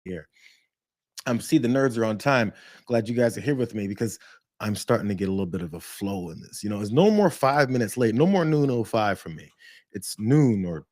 here. See, the nerds are on time. Glad you guys are here with me because I'm starting to get a little bit of a flow in this. It's no more 5 minutes late, no more noon 05 for me. It's noon or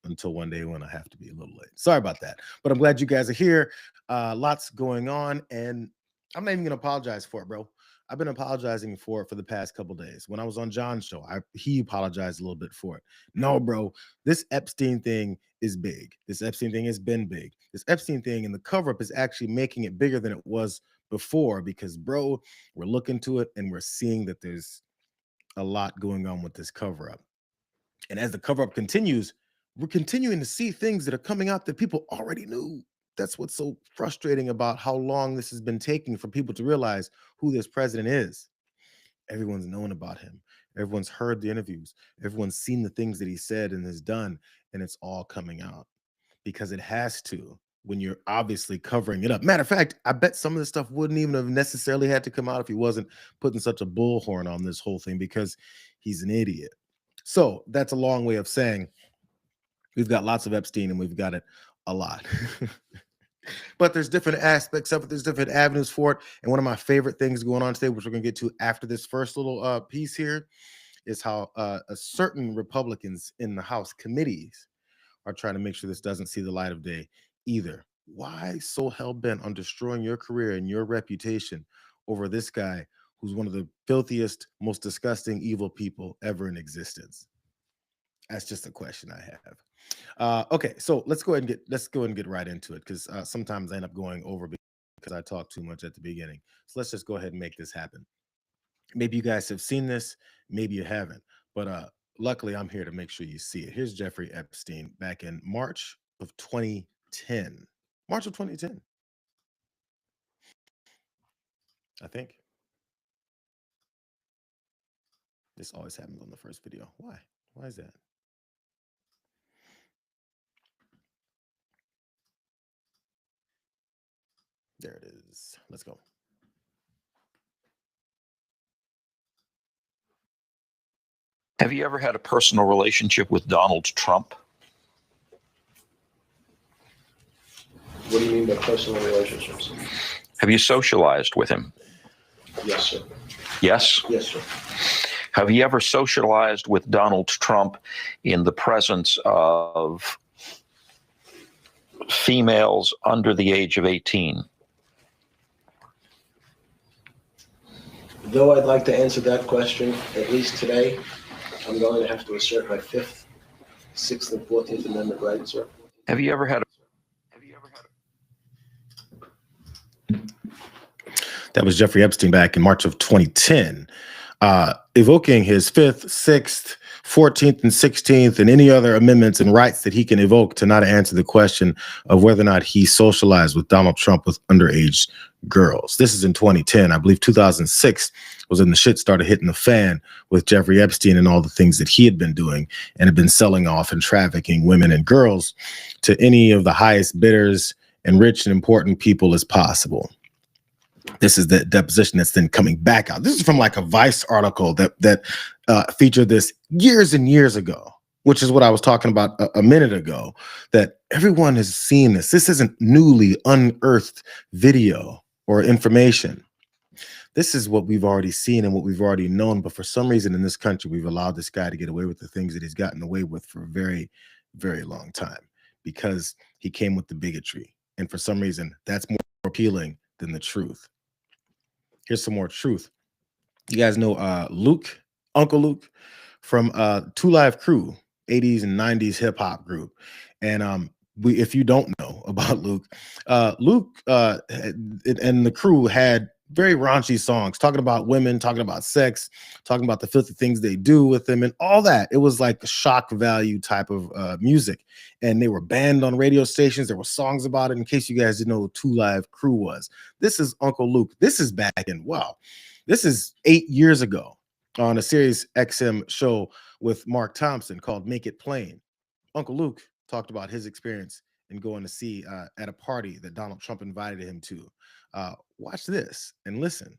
until one day when I have to be a little late. Sorry about that. But I'm glad you guys are here. Lots going on, and I'm not even gonna apologize for it, bro. I've been apologizing for it for the past couple days. When I was on John's show, he apologized a little bit for it. No, bro, this Epstein thing is big. This Epstein thing has been big. This Epstein thing and the cover up is actually making it bigger than it was before because, bro, we're looking to it and we're seeing that there's a lot going on with this cover up. And as the cover up continues, we're continuing to see things that are coming out that people already knew. That's what's so frustrating about how long this has been taking for people to realize who this president is. Everyone's known about him. Everyone's heard the interviews. Everyone's seen the things that he said and has done, and it's all coming out because it has to when you're obviously covering it up. Matter of fact, I bet some of this stuff wouldn't even have necessarily had to come out if he wasn't putting such a bullhorn on this whole thing because he's an idiot. So that's a long way of saying we've got lots of Epstein and we've got it a lot. But there's different aspects of it. There's different avenues for it. And one of my favorite things going on today, which we're going to get to after this first little piece here, is how a certain Republicans in the House committees are trying to make sure this doesn't see the light of day either. Why so hell-bent on destroying your career and your reputation over this guy who's one of the filthiest, most disgusting, evil people ever in existence? That's just a question I have. Okay, so let's go ahead and get right into it because sometimes I end up going over because I talk too much at the beginning. So let's just go ahead and make this happen. Maybe you guys have seen this, maybe you haven't, but luckily I'm here to make sure you see it. Here's Jeffrey Epstein back in March of 2010. March of 2010, I think. This always happens on the first video. Why? Why is that? There it is. Let's go. Have you ever had a personal relationship with Donald Trump? What do you mean by personal relationships? Have you socialized with him? Yes, sir. Yes? Yes, sir. Have you ever socialized with Donald Trump in the presence of females under the age of 18? Though I'd like to answer that question, at least today, I'm going to have to assert my 5th, 6th, and 14th Amendment rights, sir. Have you ever had That was Jeffrey Epstein back in March of 2010, evoking his 5th, 6th, 14th, and 16th, and any other amendments and rights that he can evoke to not answer the question of whether or not he socialized with Donald Trump with underage girls. This is in 2010. I believe 2006 was when the shit started hitting the fan with Jeffrey Epstein and all the things that he had been doing and had been selling off and trafficking women and girls to any of the highest bidders and rich and important people as possible. This is the deposition that's then coming back out. This is from like a Vice article that featured this years and years ago, which is what I was talking about a minute ago, that everyone has seen this. This isn't newly unearthed video or information. This is what we've already seen and what we've already known. But for some reason in this country, we've allowed this guy to get away with the things that he's gotten away with for a very, very long time because he came with the bigotry. And for some reason, that's more appealing than the truth. Here's some more truth. You guys know Luke, Uncle Luke from 2 Live Crew, 80s and 90s hip hop group. And if you don't know about Luke, Luke and the crew had very raunchy songs talking about women, talking about sex, talking about the filthy things they do with them and all that. It was like a shock value type of music. And they were banned on radio stations. There were songs about it. In case you guys didn't know who 2 Live Crew was. This is Uncle Luke. This is back in, wow, this is 8 years ago on a Sirius XM show with Mark Thompson called Make It Plain. Uncle Luke talked about his experience in going to see at a party that Donald Trump invited him to. Watch this and listen.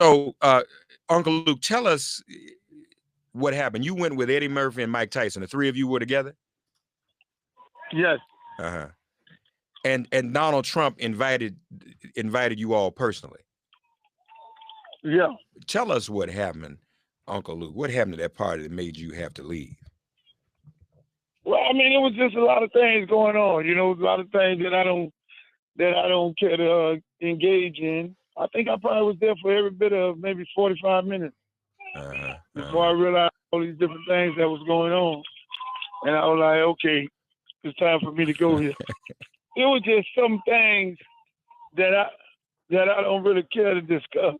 So, Uncle Luke, tell us what happened? You went with Eddie Murphy and Mike Tyson. The three of you were together? Yes. Uh-huh. And Donald Trump invited you all personally. Yeah. Tell us what happened, Uncle Luke. What happened at that party that made you have to leave? Well, I mean, it was just a lot of things going on. You know, a lot of things that I don't care to engage in. I think I probably was there for every bit of maybe 45 minutes before I realized all these different things that was going on. And I was like, okay, it's time for me to go here. It was just some things that I don't really care to discuss.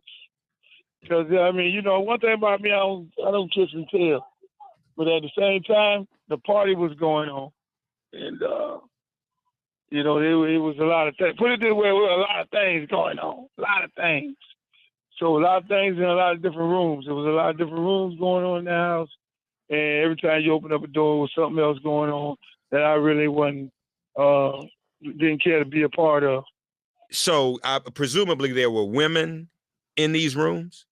Because, I mean, you know, one thing about me, I don't kiss and tell. But at the same time, the party was going on. And, you know, it was a lot of things. Put it this way, there were a lot of things going on. A lot of things. So a lot of things in a lot of different rooms. There was a lot of different rooms going on in the house. And every time you open up a door, there was something else going on that I really didn't care to be a part of. So presumably there were women in these rooms?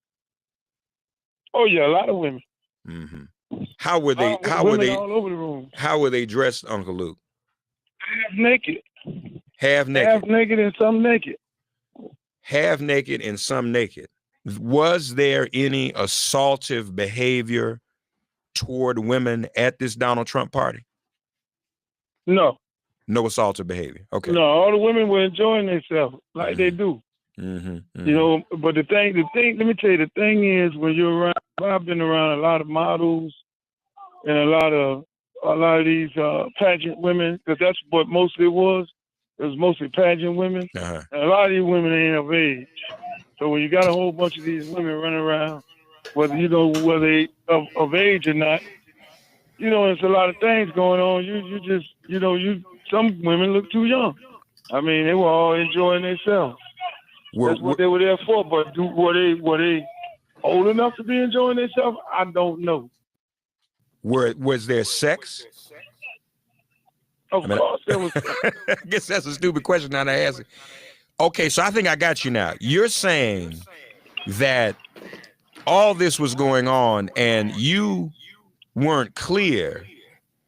Oh, yeah, a lot of women. Mm-hmm. How were they? All over the room. How were they dressed, Uncle Luke? Half naked. Half naked. Half naked and some naked. Half naked and some naked. Was there any assaultive behavior toward women at this Donald Trump party? No. No assaultive behavior. Okay. No, all the women were enjoying themselves like they do. Mm-hmm, mm-hmm. You know, but the thing, let me tell you, the thing is when you're around, I've been around a lot of models and a lot of these pageant women, because that's what mostly it was. It was mostly pageant women. Uh-huh. And a lot of these women ain't of age. So when you got a whole bunch of these women running around, whether they of age or not, you know, there's a lot of things going on. You just, you know, some women look too young. I mean, they were all enjoying themselves. That's what they were there for. But were they old enough to be enjoying themselves? I don't know. Was there sex? Of course there was. I guess that's a stupid question now to ask. Okay, so I think I got you now. You're saying that all this was going on and you weren't clear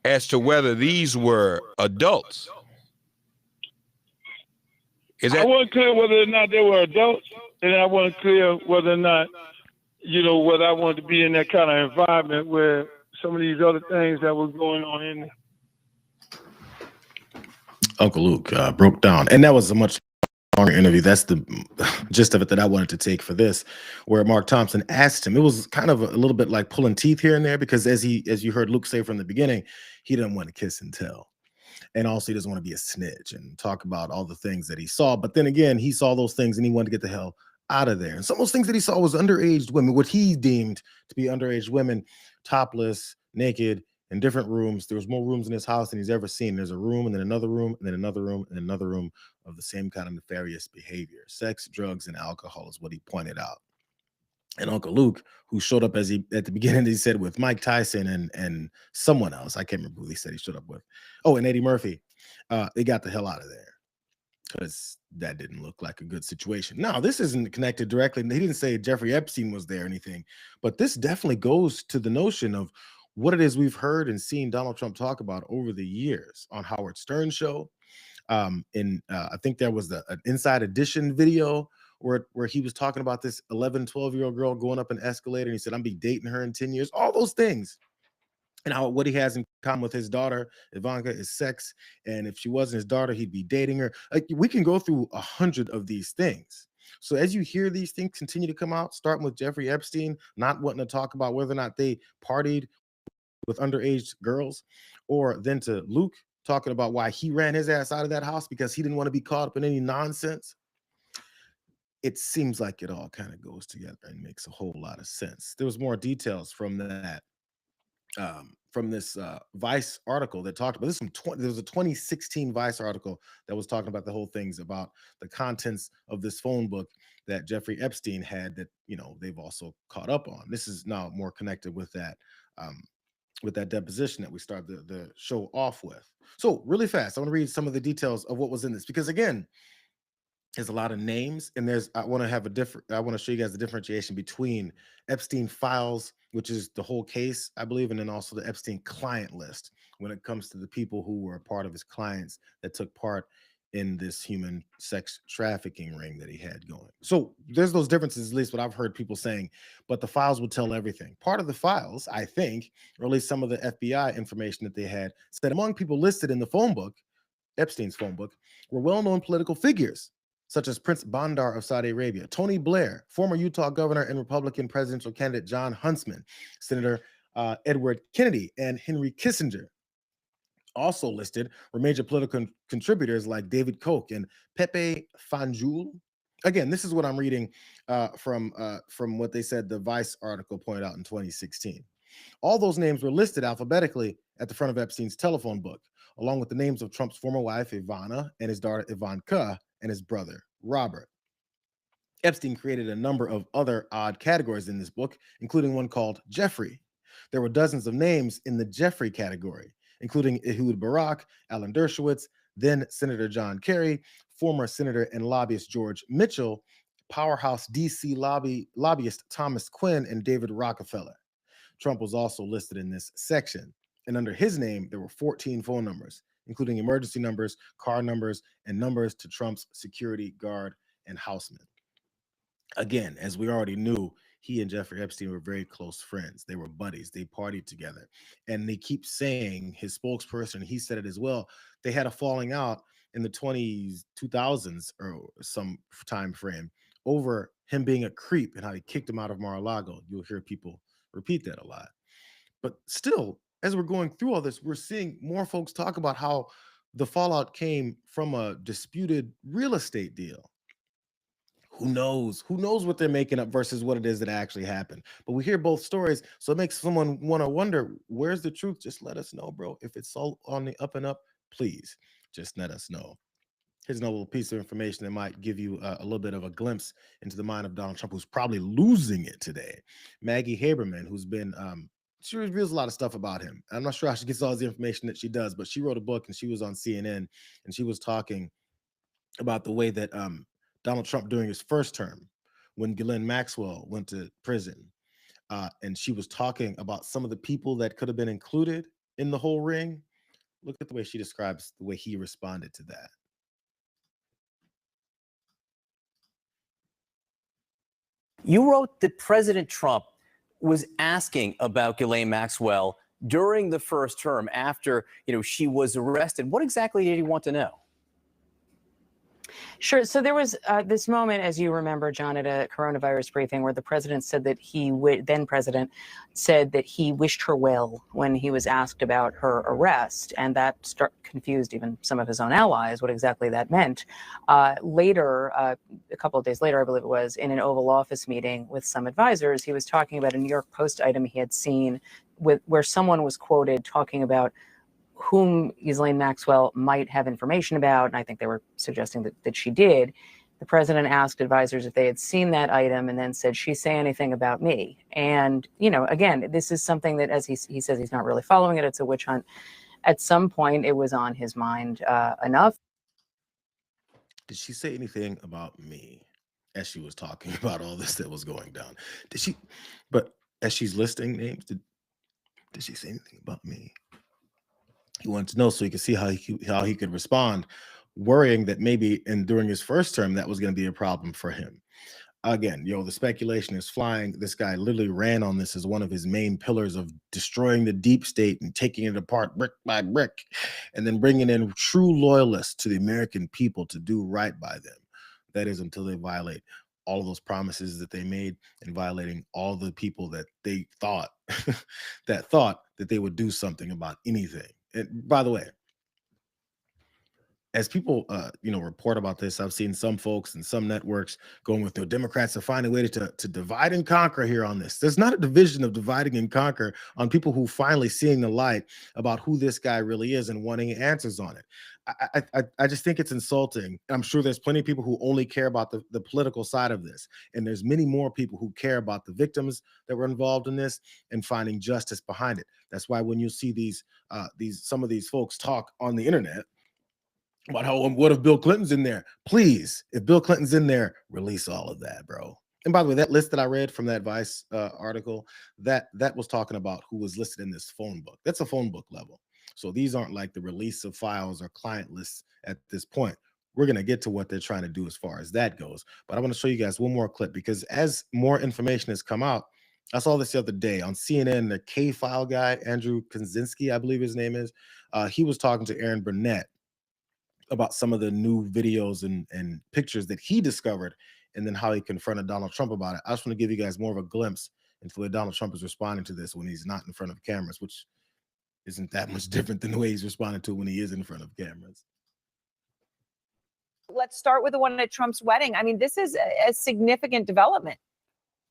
as to whether these were adults. I wasn't clear whether or not they were adults, and I wasn't clear whether or not, you know, whether I wanted to be in that kind of environment where some of these other things that was going on in there. Uncle Luke broke down, and that was a much longer interview. That's the gist of it that I wanted to take for this, where Mark Thompson asked him. It was kind of a little bit like pulling teeth here and there, because as you heard Luke say from the beginning, he didn't want to kiss and tell. And also he doesn't want to be a snitch and talk about all the things that he saw. But then again, he saw those things and he wanted to get the hell out of there. And some of those things that he saw was underage women, what he deemed to be underage women, topless, naked, in different rooms. There was more rooms in his house than he's ever seen. There's a room and then another room and then another room and another room of the same kind of nefarious behavior. Sex, drugs, and alcohol is what he pointed out. And Uncle Luke, who showed up at the beginning, he said with Mike Tyson and someone else, I can't remember who he said he showed up with. Oh, and Eddie Murphy. They got the hell out of there because that didn't look like a good situation. Now, this isn't connected directly. He didn't say Jeffrey Epstein was there or anything, but this definitely goes to the notion of what it is we've heard and seen Donald Trump talk about over the years on Howard Stern's show. I think there was an Inside Edition video where he was talking about this 11, 12-year-old girl going up an escalator, and he said, I'm be dating her in 10 years, all those things. And how what he has in common with his daughter, Ivanka, is sex. And if she wasn't his daughter, he'd be dating her. Like, we can go through 100 of these things. So as you hear these things continue to come out, starting with Jeffrey Epstein, not wanting to talk about whether or not they partied with underage girls, or then to Luke talking about why he ran his ass out of that house because he didn't want to be caught up in any nonsense. It seems like it all kind of goes together and makes a whole lot of sense. There was more details from that, from this Vice article that talked about this. There was a 2016 Vice article that was talking about the whole things about the contents of this phone book that Jeffrey Epstein had that, you know, they've also caught up on. This is now more connected with that deposition that we started the show off with. So really fast, I want to read some of the details of what was in this, because again, there's a lot of names, and I want to show you guys the differentiation between Epstein files which is the whole case, I believe, and then also the Epstein client list when it comes to the people who were a part of his clients that took part in this human sex trafficking ring that he had going. So there's those differences, at least what I've heard people saying, but the files will tell everything. Part of the files, I think, or at least some of the FBI information that they had, said among people listed in the phone book, Epstein's phone book, were well-known political figures, such as Prince Bandar of Saudi Arabia, Tony Blair, former Utah governor and Republican presidential candidate John Huntsman, Senator Edward Kennedy, and Henry Kissinger. Also listed were major political contributors like David Koch and Pepe Fanjul. Again, this is what I'm reading from what they said the Vice article pointed out in 2016. All those names were listed alphabetically at the front of Epstein's telephone book, along with the names of Trump's former wife, Ivana, and his daughter, Ivanka, and his brother, Robert. Epstein created a number of other odd categories in this book, including one called Jeffrey. There were dozens of names in the Jeffrey category, including Ehud Barak, Alan Dershowitz, then Senator John Kerry, former Senator and lobbyist George Mitchell, powerhouse DC lobbyist Thomas Quinn, and David Rockefeller. Trump was also listed in this section, and under his name, there were 14 phone numbers, including emergency numbers, car numbers, and numbers to Trump's security guard and houseman. Again, as we already knew, he and Jeffrey Epstein were very close friends. They were buddies. They partied together. And they keep saying, his spokesperson, he said it as well, they had a falling out in the 2000s or some time frame over him being a creep and how he kicked him out of Mar-a-Lago. You'll hear people repeat that a lot. But still, as we're going through all this, we're seeing more folks talk about how the fallout came from a disputed real estate deal. Who knows what they're making up versus what it is that actually happened. But we hear both stories, so it makes someone want to wonder, where's the truth? Just let us know, bro. If it's all on the up and up, please just let us know. Here's another little piece of information that might give you a little bit of a glimpse into the mind of Donald Trump, who's probably losing it today. Maggie Haberman, who's been she reveals a lot of stuff about him. I'm not sure how she gets all the information that she does, but she wrote a book and she was on CNN and she was talking about the way that Donald Trump during his first term, when Ghislaine Maxwell went to prison, and she was talking about some of the people that could have been included in the whole ring. Look at the way she describes the way he responded to that. You wrote that President Trump was asking about Ghislaine Maxwell during the first term after, she was arrested. What exactly did he want to know? Sure. So there was this moment, as you remember, John, at a coronavirus briefing where the president said that then president said that he wished her well when he was asked about her arrest. And that confused even some of his own allies, what exactly that meant. Later, a couple of days later, I believe it was, in an Oval Office meeting with some advisors, he was talking about a New York Post item he had seen where someone was quoted talking about whom Ghislaine Maxwell might have information about, and I think they were suggesting that she did. The president asked advisors if they had seen that item and then said, "She say anything about me?" And, again, this is something that, as he says, he's not really following it. It's a witch hunt. At some point, it was on his mind enough. Did she say anything about me as she was talking about all this that was going down? Did she? But as she's listing names, did she say anything about me? He wanted to know so he could see how he could respond, worrying that maybe during his first term that was going to be a problem for him. Again, the speculation is flying. This guy literally ran on this as one of his main pillars of destroying the deep state and taking it apart brick by brick, and then bringing in true loyalists to the American people to do right by them. That is, until they violate all of those promises that they made and violating all the people that they thought that they would do something about anything. And by the way, as people, report about this, I've seen some folks and some networks going with the Democrats to find a way to divide and conquer here on this. There's not a division of dividing and conquer on people who finally seeing the light about who this guy really is and wanting answers on it. I just think it's insulting. I'm sure there's plenty of people who only care about the political side of this. And there's many more people who care about the victims that were involved in this and finding justice behind it. That's why when you see some of these folks talk on the internet about how, what if Bill Clinton's in there? Please, if Bill Clinton's in there, release all of that, bro. And by the way, that list that I read from that Vice article, that was talking about who was listed in this phone book. That's a phone book level. So these aren't like the release of files or client lists at this point. We're going to get to what they're trying to do as far as that goes. But I want to show you guys one more clip, because as more information has come out, I saw this the other day on CNN, the K-File guy, Andrew Kaczynski, I believe his name is, he was talking to Aaron Burnett about some of the new videos and pictures that he discovered, and then how he confronted Donald Trump about it. I just want to give you guys more of a glimpse into the way Donald Trump is responding to this when he's not in front of cameras, which isn't that much different than the way he's responding to when he is in front of cameras. Let's start with the one at Trump's wedding. I mean, this is a significant development.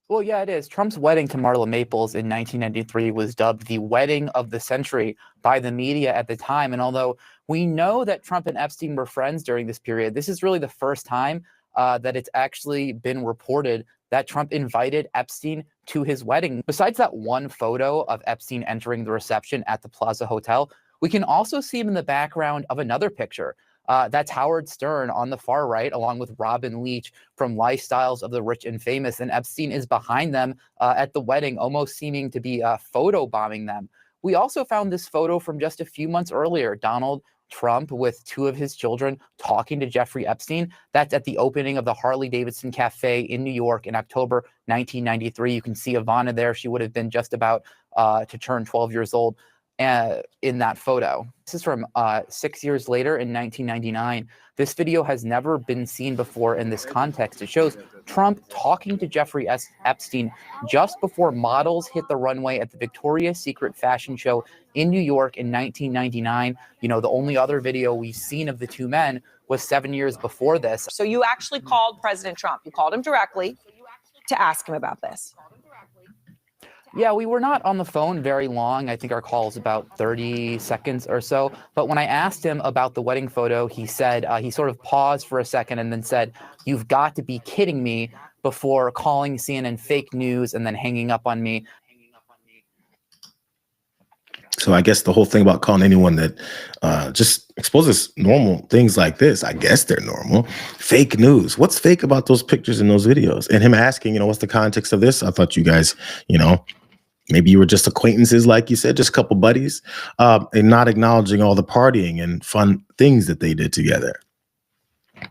Well, yeah, it is. Trump's wedding to Marla Maples in 1993 was dubbed the wedding of the century by the media at the time. And although we know that Trump and Epstein were friends during this period, this is really the first time that it's actually been reported that Trump invited Epstein to his wedding. Besides that one photo of Epstein entering the reception at the Plaza Hotel, we can also see him in the background of another picture. That's Howard Stern on the far right, along with Robin Leach from Lifestyles of the Rich and Famous. And Epstein is behind them at the wedding, almost seeming to be photobombing them. We also found this photo from just a few months earlier, Donald Trump with two of his children talking to Jeffrey Epstein. That's at the opening of the Harley-Davidson Cafe in New York in October 1993. You can see Ivana there. She would have been just about to turn 12 years old in that photo. This is from 6 years later in 1999. This video has never been seen before in this context. It shows Trump talking to Jeffrey Epstein just before models hit the runway at the Victoria's Secret fashion show in New York in 1999. You know, the only other video we've seen of the two men was 7 years before this. So you actually called President Trump. You called him directly to ask him about this. Yeah, we were not on the phone very long. I think our call is about 30 seconds or so. But when I asked him about the wedding photo, he said, he sort of paused for a second and then said, "You've got to be kidding me," before calling CNN fake news and then hanging up on me. So I guess the whole thing about calling anyone that just exposes normal things like this, I guess they're normal. Fake news. What's fake about those pictures and those videos? And him asking, what's the context of this? I thought you guys, maybe you were just acquaintances, like you said, just a couple buddies, and not acknowledging all the partying and fun things that they did together.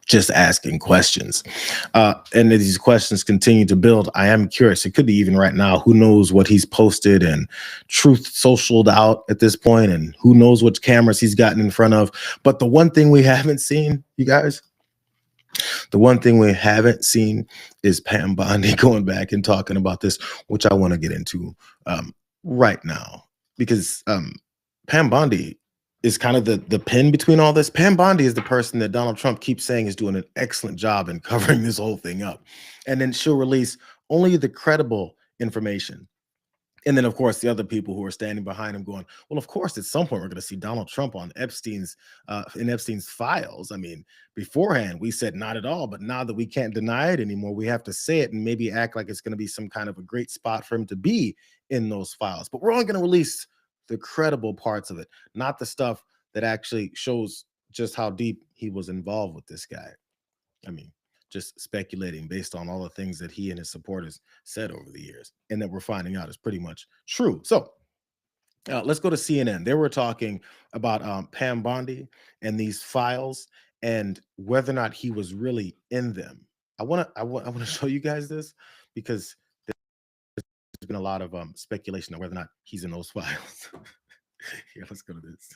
Just asking questions. And as these questions continue to build, I am curious. It could be even right now. Who knows what he's posted and truth socialed out at this point, and who knows which cameras he's gotten in front of. But the one thing we haven't seen, you guys, the one thing we haven't seen is Pam Bondi going back and talking about this, which I want to get into right now, because Pam Bondi is kind of the pin between all this. Pam Bondi is the person that Donald Trump keeps saying is doing an excellent job in covering this whole thing up. And then she'll release only the credible information. And then, of course, the other people who are standing behind him going, well, of course, at some point, we're going to see Donald Trump on Epstein's files. I mean, beforehand, we said not at all. But now that we can't deny it anymore, we have to say it and maybe act like it's going to be some kind of a great spot for him to be in those files. But we're only going to release the credible parts of it, not the stuff that actually shows just how deep he was involved with this guy. I mean, just speculating based on all the things that he and his supporters said over the years, and that we're finding out is pretty much true. So let's go to CNN. They were talking about Pam Bondi and these files and whether or not he was really in them. I want to show you guys this, because there's been a lot of speculation on whether or not he's in those files. Here, let's go to this.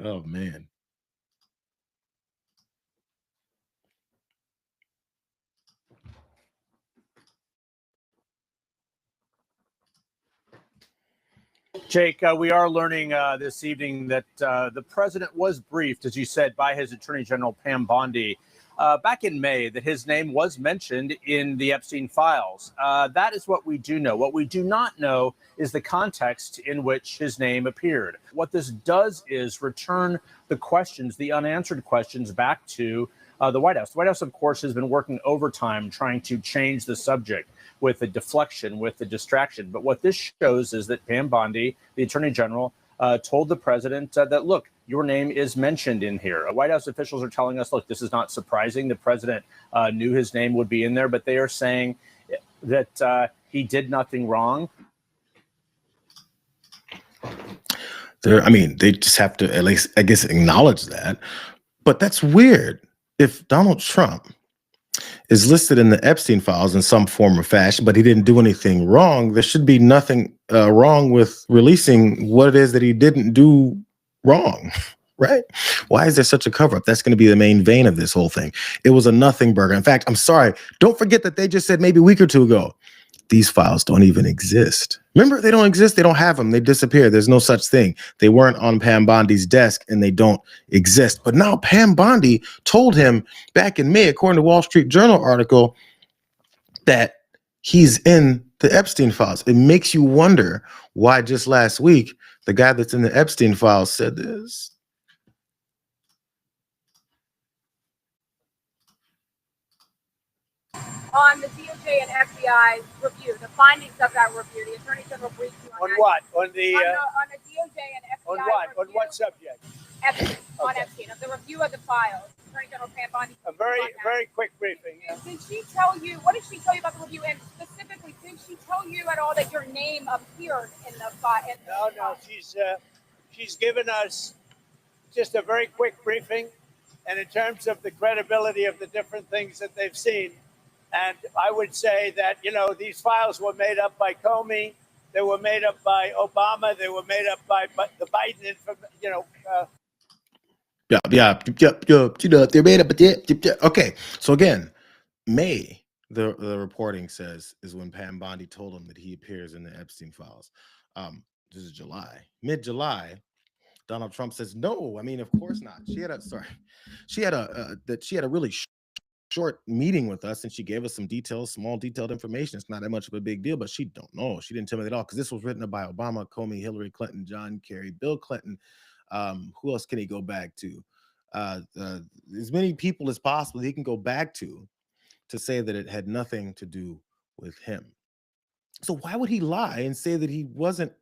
Oh, man. Jake, we are learning this evening that the president was briefed, as you said, by his Attorney General Pam Bondi back in May, that his name was mentioned in the Epstein files. That is what we do know. What we do not know is the context in which his name appeared. What this does is return the questions, the unanswered questions, back to the White House. The White House, of course, has been working overtime trying to change the subject with the deflection, with the distraction. But what this shows is that Pam Bondi, the Attorney General, told the president that, look, your name is mentioned in here. White House officials are telling us, look, this is not surprising. The president knew his name would be in there, but they are saying that he did nothing wrong. I mean, they just have to at least, I guess, acknowledge that. But that's weird. If Donald Trump is listed in the Epstein files in some form or fashion, but he didn't do anything wrong, there should be nothing wrong with releasing what it is that he didn't do wrong, right? Why is there such a cover-up? That's going to be the main vein of this whole thing. It was a nothing burger. In fact, I'm sorry, don't forget that they just said maybe a week or two ago, these files don't even exist. Remember, they don't exist. They don't have them. They disappear. There's no such thing. They weren't on Pam Bondi's desk and they don't exist. But now Pam Bondi told him back in May, according to Wall Street Journal article, that he's in the Epstein files. It makes you wonder why just last week, the guy that's in the Epstein files said this. On the DOJ and FBI review, the findings of that review, the Attorney General briefed you on what? On the on the DOJ and FBI on what? review, On what subject? Epstein, on Okay. Epstein, of the review of the files. Attorney General Pam Bondi. A very quick briefing. Yeah. Did she tell you? What did she tell you about the review? And specifically, did she tell you at all that your name appeared in the file? No. She's given us just a very quick briefing, and in terms of the credibility of the different things that they've seen. And I would say that, these files were made up by Comey. They were made up by Obama. They were made up by the Biden, They're made up. Okay. So again, May, the reporting says, is when Pam Bondi told him that he appears in the Epstein files. This is July. Mid-July, Donald Trump says, no, I mean, of course not. She had a really short meeting with us, and she gave us some small detailed information. It's not that much of a big deal, but she don't know. She didn't tell me at all, because this was written up by Obama, Comey, Hillary Clinton, John Kerry, Bill Clinton. Who else can he go back to? As many people as possible he can go back to say that it had nothing to do with him. So why would he lie and say that he wasn't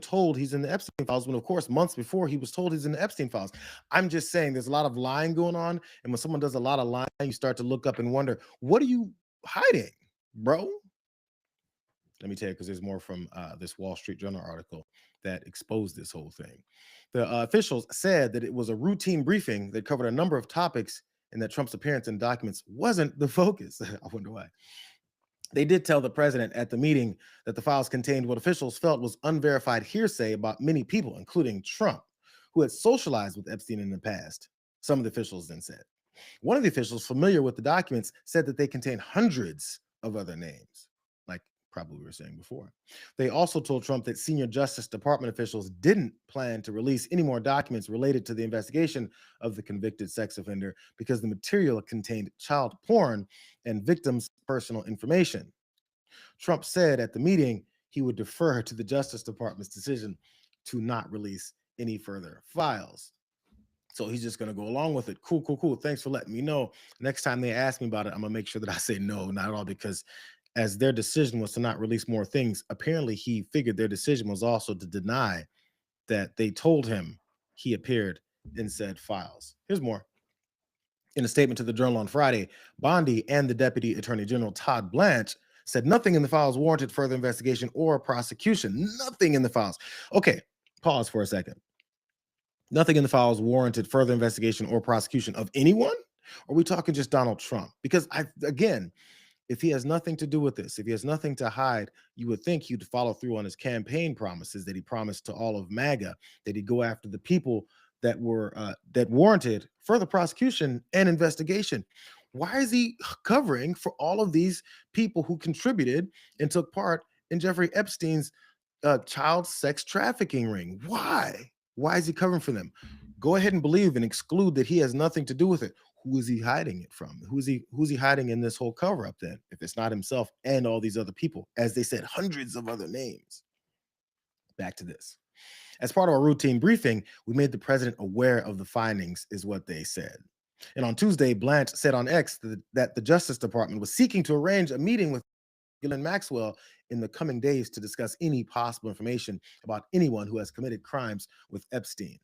told he's in the Epstein files, when of course months before he was told he's in the Epstein files? I'm just saying there's a lot of lying going on, and when someone does a lot of lying, you start to look up and wonder, what are you hiding, bro? Let me tell you, because there's more from this Wall Street Journal article that exposed this whole thing. The officials said that it was a routine briefing that covered a number of topics, and that Trump's appearance in documents wasn't the focus. I wonder why. They did tell the president at the meeting that the files contained what officials felt was unverified hearsay about many people, including Trump, who had socialized with Epstein in the past, some of the officials then said. One of the officials familiar with the documents said that they contain hundreds of other names, like probably we were saying before. They also told Trump that senior Justice Department officials didn't plan to release any more documents related to the investigation of the convicted sex offender because the material contained child porn and victims' personal information. Trump said at the meeting he would defer to the Justice Department's decision to not release any further files. So he's just going to go along with it. Cool. Thanks for letting me know. Next time they ask me about it, I'm going to make sure that I say no, not at all, because as their decision was to not release more things, apparently he figured their decision was also to deny that they told him he appeared in said files. Here's more. In a statement to the Journal on Friday, Bondi and the Deputy Attorney General Todd Blanche said nothing in the files warranted further investigation or prosecution. Nothing in the files. Okay, pause for a second. Nothing in the files warranted further investigation or prosecution of anyone? Or are we talking just Donald Trump? Because again, if he has nothing to do with this, if he has nothing to hide, you would think he'd follow through on his campaign promises that he promised to all of MAGA, that he'd go after the people that were that warranted further prosecution and investigation. Why is he covering for all of these people who contributed and took part in Jeffrey Epstein's child sex trafficking ring? Why? Why is he covering for them? Go ahead and believe and exclude that he has nothing to do with it. Who is he hiding it from? Who's he hiding in this whole cover up then, if it's not himself and all these other people? As they said, hundreds of other names. Back to this. As part of our routine briefing, we made the president aware of the findings, is what they said. And on Tuesday, Blanche said on X that the Justice Department was seeking to arrange a meeting with Ghislaine Maxwell in the coming days to discuss any possible information about anyone who has committed crimes with Epstein,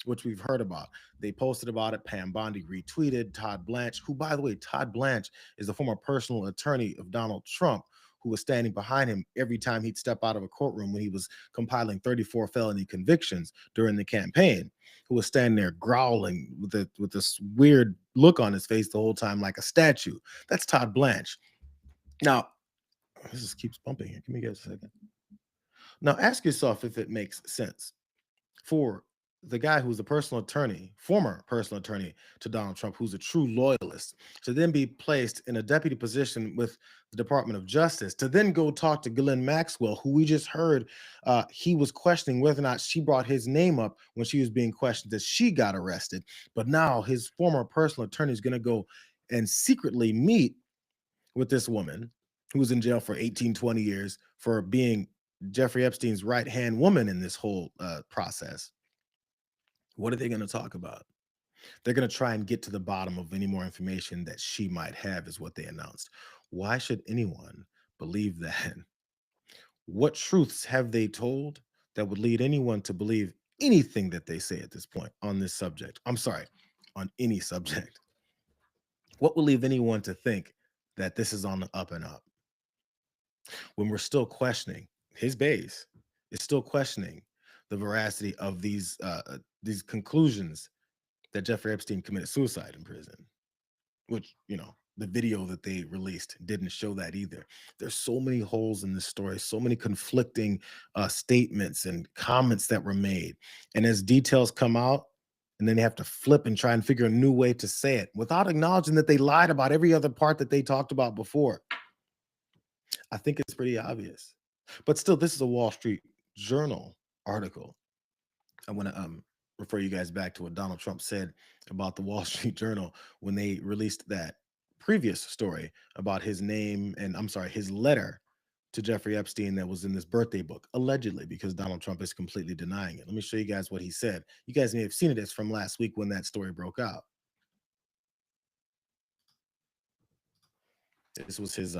which we've heard about. They posted about it. Pam Bondi retweeted. Todd Blanche, who, by the way, Todd Blanche is the former personal attorney of Donald Trump, who was standing behind him every time he'd step out of a courtroom when he was compiling 34 felony convictions during the campaign, who was standing there growling with this weird look on his face the whole time like a statue. That's Todd Blanche. Now, this just keeps bumping here. Give me guys a second. Now, ask yourself if it makes sense for the guy who's a personal attorney, former personal attorney to Donald Trump, who's a true loyalist, to then be placed in a deputy position with the Department of Justice, to then go talk to Ghislaine Maxwell, who we just heard he was questioning whether or not she brought his name up when she was being questioned that she got arrested. But now his former personal attorney is going to go and secretly meet with this woman who was in jail for 18, 20 years for being Jeffrey Epstein's right-hand woman in this whole process. What are they going to talk about? They're going to try and get to the bottom of any more information that she might have, is what they announced. Why should anyone believe that? What truths have they told that would lead anyone to believe anything that they say at this point on this subject? I'm sorry, on any subject. What will leave anyone to think that this is on the up and up? When we're still questioning, his base is still questioning the veracity of these conclusions that Jeffrey Epstein committed suicide in prison, which, you know, the video that they released didn't show that either. There's so many holes in this story, so many conflicting statements and comments that were made. And as details come out, and then they have to flip and try and figure a new way to say it without acknowledging that they lied about every other part that they talked about before. I think it's pretty obvious. But still, this is a Wall Street Journal article. I want to refer you guys back to what Donald Trump said about the Wall Street Journal when they released that previous story about his name and, I'm sorry, his letter to Jeffrey Epstein that was in this birthday book, allegedly, because Donald Trump is completely denying it. Let me show you guys what he said. You guys may have seen it. It's from last week when that story broke out. This was his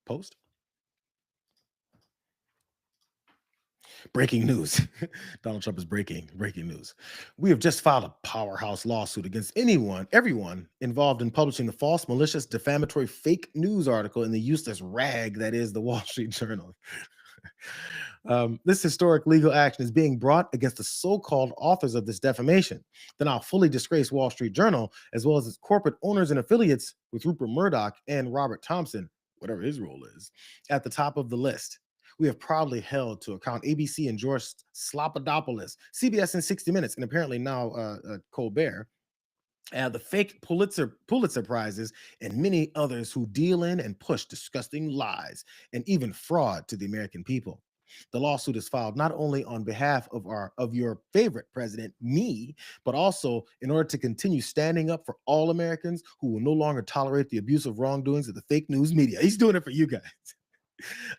post. Breaking news. Donald Trump is breaking news. We have just filed a powerhouse lawsuit against everyone involved in publishing the false, malicious, defamatory, fake news article in the useless rag that is the Wall Street Journal. This historic legal action is being brought against the so-called authors of this defamation, the now fully disgraced Wall Street Journal, as well as its corporate owners and affiliates, with Rupert Murdoch and Robert Thompson, whatever his role is, at the top of the list. We have proudly held to account ABC and George Slopadopoulos, CBS and 60 Minutes, and apparently now Colbert, the fake Pulitzer Prizes, and many others who deal in and push disgusting lies and even fraud to the American people. The lawsuit is filed not only on behalf of your favorite president, me, but also in order to continue standing up for all Americans who will no longer tolerate the abusive wrongdoings of the fake news media. He's doing it for you guys.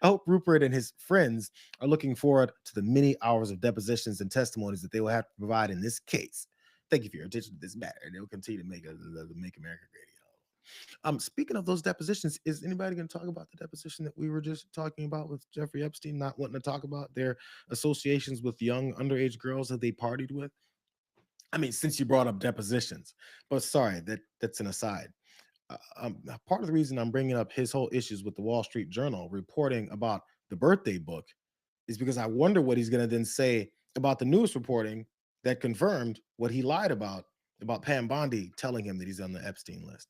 I hope Rupert and his friends are looking forward to the many hours of depositions and testimonies that they will have to provide in this case. Thank you for your attention to this matter. They will continue to make America great. Speaking of those depositions, is anybody going to talk about the deposition that we were just talking about with Jeffrey Epstein not wanting to talk about their associations with young underage girls that they partied with? I mean, since you brought up depositions, but sorry, that's an aside. Part of the reason I'm bringing up his whole issues with the Wall Street Journal reporting about the birthday book is because I wonder what he's going to then say about the news reporting that confirmed what he lied about Pam Bondi telling him that he's on the Epstein list.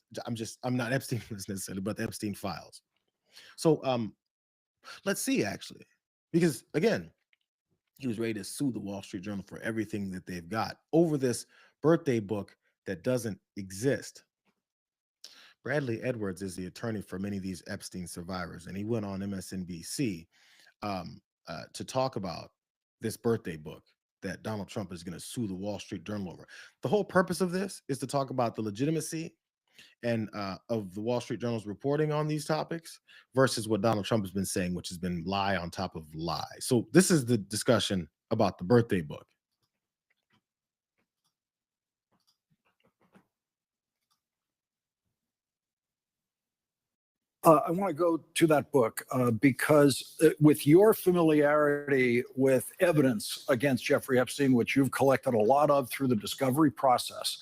I'm not Epstein list necessarily, but the Epstein files. So let's see, actually, because again, he was ready to sue the Wall Street Journal for everything that they've got over this birthday book that doesn't exist. Bradley Edwards is the attorney for many of these Epstein survivors, and he went on MSNBC to talk about this birthday book that Donald Trump is going to sue the Wall Street Journal over. The whole purpose of this is to talk about the legitimacy and of the Wall Street Journal's reporting on these topics versus what Donald Trump has been saying, which has been lie on top of lie. So this is the discussion about the birthday book. I want to go to that book because with your familiarity with evidence against Jeffrey Epstein, which you've collected a lot of through the discovery process,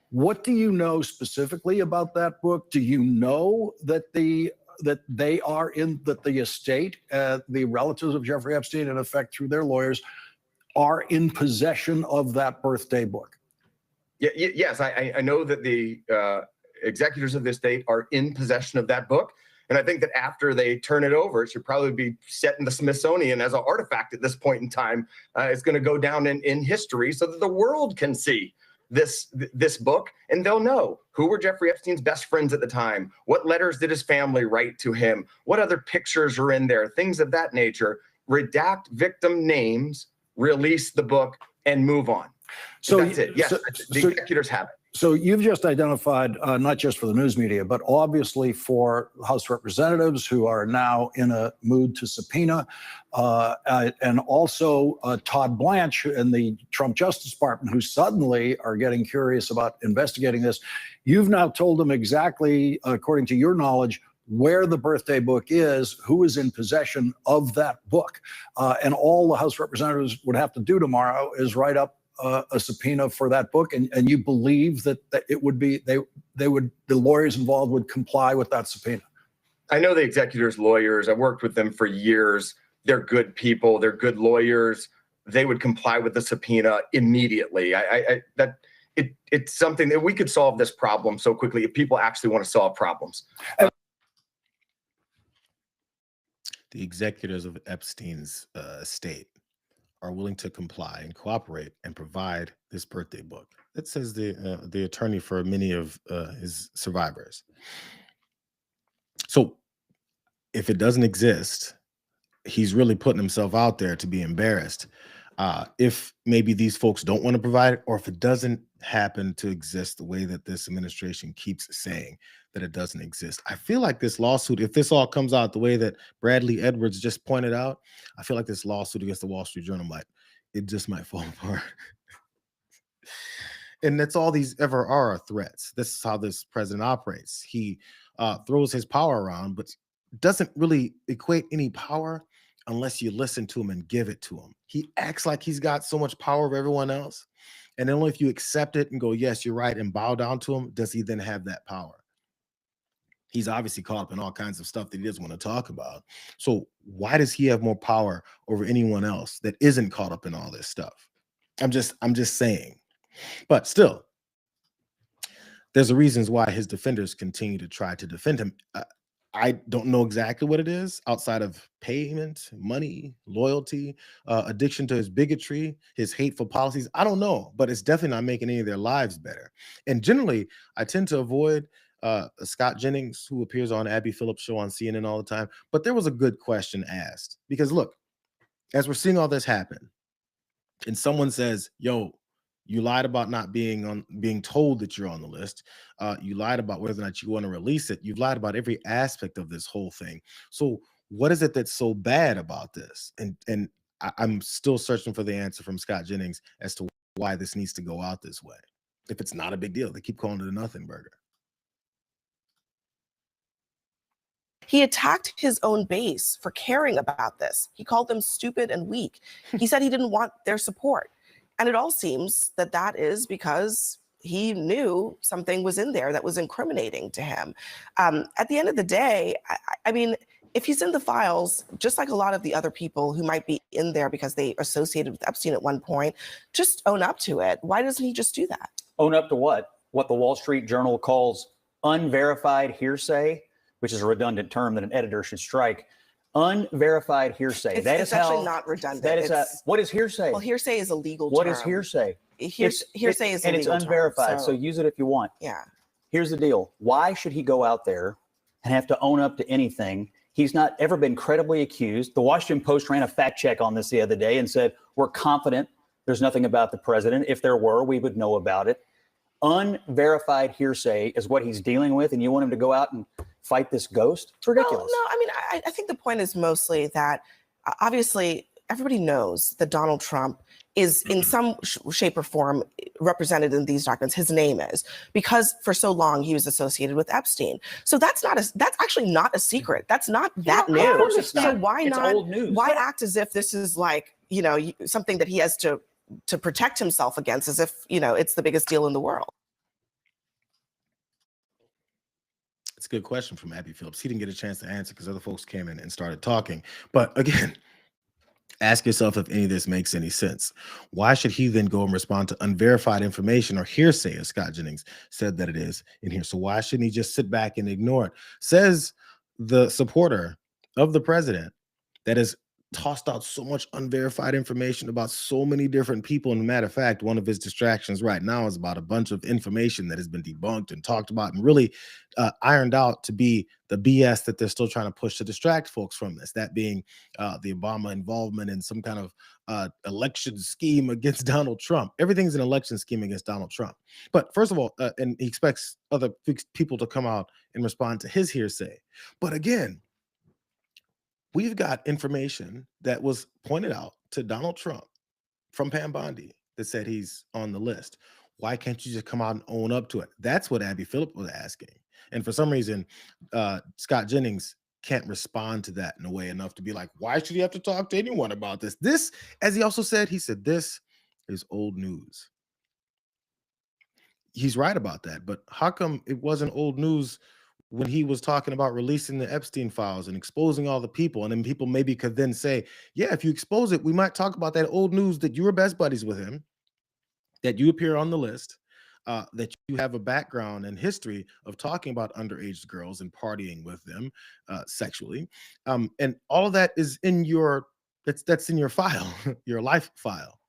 what do you know specifically about that book? Do you know that the estate, the relatives of Jeffrey Epstein, in effect through their lawyers, are in possession of that birthday book? Yes, I know that the executors of the estate are in possession of that book. And I think that after they turn it over, it should probably be set in the Smithsonian as an artifact at this point in time. It's going to go down in history so that the world can see this book, and they'll know who were Jeffrey Epstein's best friends at the time, what letters did his family write to him, what other pictures are in there, things of that nature. Redact victim names, release the book, and move on. So that's it. Yes, the executors have it. So you've just identified, not just for the news media, but obviously for House representatives who are now in a mood to subpoena, and also Todd Blanche in the Trump Justice Department, who suddenly are getting curious about investigating this. You've now told them exactly, according to your knowledge, where the birthday book is, who is in possession of that book. And all the House representatives would have to do tomorrow is write up a subpoena for that book, and you believe that it would be the lawyers involved would comply with that subpoena? I know the executors' lawyers. I worked with them for years. They're good people. They're good lawyers. They would comply with the subpoena immediately. It's something that we could solve this problem so quickly if people actually want to solve problems. The executors of Epstein's estate are willing to comply and cooperate and provide this birthday book. That says the attorney for many of his survivors. So if it doesn't exist, he's really putting himself out there to be embarrassed. If maybe these folks don't want to provide it, or if it doesn't happen to exist the way that this administration keeps saying that it doesn't exist. I feel like this lawsuit, if this all comes out the way that Bradley Edwards just pointed out, I feel like this lawsuit against the Wall Street Journal might fall apart. And that's all these ever are threats. This is how this president operates. He throws his power around, but doesn't really equate any power unless you listen to him and give it to him. He acts like he's got so much power over everyone else. And then only if you accept it and go, yes, you're right, and bow down to him, does he then have that power. He's obviously caught up in all kinds of stuff that he doesn't want to talk about. So why does he have more power over anyone else that isn't caught up in all this stuff? I'm just saying. But still, there's a reasons why his defenders continue to try to defend him. I don't know exactly what it is outside of payment, money, loyalty, addiction to his bigotry, his hateful policies. I don't know, but it's definitely not making any of their lives better. And generally, I tend to avoid Scott Jennings, who appears on Abby Phillips' show on CNN all the time. But there was a good question asked, because look, as we're seeing all this happen, and someone says, yo, you lied about not being told that you're on the list. You lied about whether or not you want to release it. You've lied about every aspect of this whole thing. So what is it that's so bad about this? And I'm still searching for the answer from Scott Jennings as to why this needs to go out this way. If it's not a big deal, they keep calling it a nothing burger. He attacked his own base for caring about this. He called them stupid and weak. He said he didn't want their support. And it all seems that that is because he knew something was in there that was incriminating to him. At the end of the day, I mean, if he's in the files, just like a lot of the other people who might be in there because they associated with Epstein at one point, just own up to it. Why doesn't he just do that? Own up to what? What the Wall Street Journal calls unverified hearsay, which is a redundant term that an editor should strike. Unverified hearsay. It's actually not redundant. That is what is hearsay? Well, hearsay is a legal term. What is hearsay? Hearsay is a legal term. And it's unverified, so use it if you want. Yeah. Here's the deal. Why should he go out there and have to own up to anything? He's not ever been credibly accused. The Washington Post ran a fact check on this the other day and said, we're confident there's nothing about the president. If there were, we would know about it. Unverified hearsay is what he's dealing with, and you want him to go out and fight this ghost? It's ridiculous. No, I mean, I think the point is mostly that obviously everybody knows that Donald Trump is in some shape or form represented in these documents. His name is, because for so long he was associated with Epstein. So that's actually not a secret. That's not that new. Of course it's not. So why It's not? old news. Why act as if this is like, something that he has to protect himself against, as if, it's the biggest deal in the world? It's a good question from Abby Phillips. He didn't get a chance to answer because other folks came in and started talking. But again, ask yourself if any of this makes any sense. Why should he then go and respond to unverified information or hearsay, as Scott Jennings said that it is in here? So why shouldn't he just sit back and ignore it? Says the supporter of the president that has tossed out so much unverified information about so many different people. And matter of fact, one of his distractions right now is about a bunch of information that has been debunked and talked about and really ironed out to be the BS that they're still trying to push to distract folks from this. That being the Obama involvement in some kind of election scheme against Donald Trump. Everything's an election scheme against Donald Trump. But first of all, and he expects other people to come out and respond to his hearsay. But again, we've got information that was pointed out to Donald Trump from Pam Bondi that said he's on the list. Why can't you just come out and own up to it? That's what Abby Phillips was asking. And for some reason, Scott Jennings can't respond to that in a way enough to be like, why should he have to talk to anyone about this? This, as he also said, this is old news. He's right about that. But how come it wasn't old news when he was talking about releasing the Epstein files and exposing all the people? And then people maybe could then say, yeah, if you expose it, we might talk about that old news that you were best buddies with him, that you appear on the list, that you have a background and history of talking about underage girls and partying with them sexually. And all of that is in that's in your file, your life file.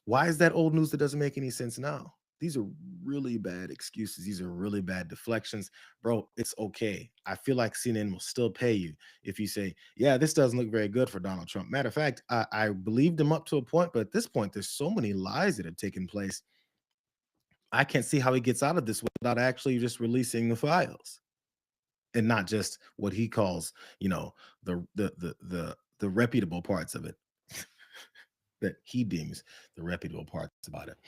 Why is that old news that doesn't make any sense now? These are really bad excuses. These are really bad deflections. Bro, it's okay. I feel like CNN will still pay you if you say, yeah, this doesn't look very good for Donald Trump. Matter of fact, I believed him up to a point, but at this point, there's so many lies that have taken place. I can't see how he gets out of this without actually just releasing the files and not just what he calls, the reputable parts of it. That he deems the reputable parts about it.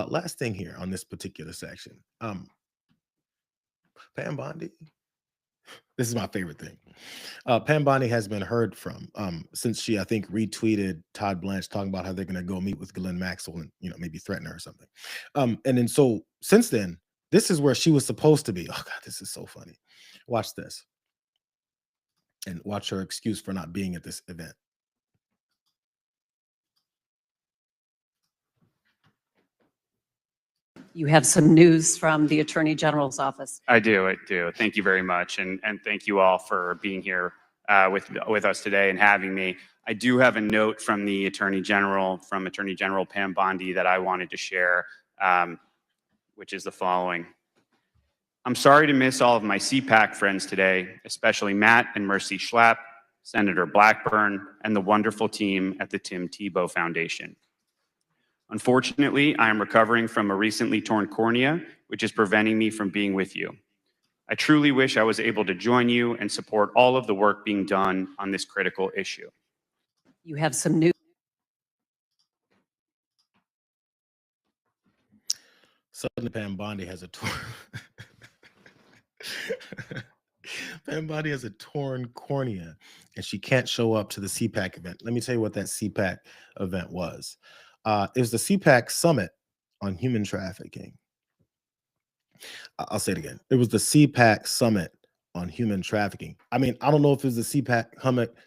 Last thing here on this particular section. Pam Bondi. This is my favorite thing. Pam Bondi has been heard from since she, I think, retweeted Todd Blanche talking about how they're going to go meet with Ghislaine Maxwell and maybe threaten her or something. And then so since then, this is where she was supposed to be. Oh God, this is so funny. Watch this. And watch her excuse for not being at this event. You have some news from the Attorney General's office. I do. Thank you very much. And thank you all for being here with us today and having me. I do have a note from the Attorney General, from Attorney General Pam Bondi, that I wanted to share, which is the following. I'm sorry to miss all of my CPAC friends today, especially Matt and Mercy Schlapp, Senator Blackburn, and the wonderful team at the Tim Tebow Foundation. Unfortunately, I am recovering from a recently torn cornea, which is preventing me from being with you. I truly wish I was able to join you and support all of the work being done on this critical issue. You have some news. Suddenly, Pam Bondi has a torn. Pam Bondi has a torn cornea, and she can't show up to the CPAC event. Let me tell you what that CPAC event was. It was the CPAC Summit on Human Trafficking. I'll say it again. It was the CPAC Summit on Human Trafficking. I mean, I don't know if it was the CPAC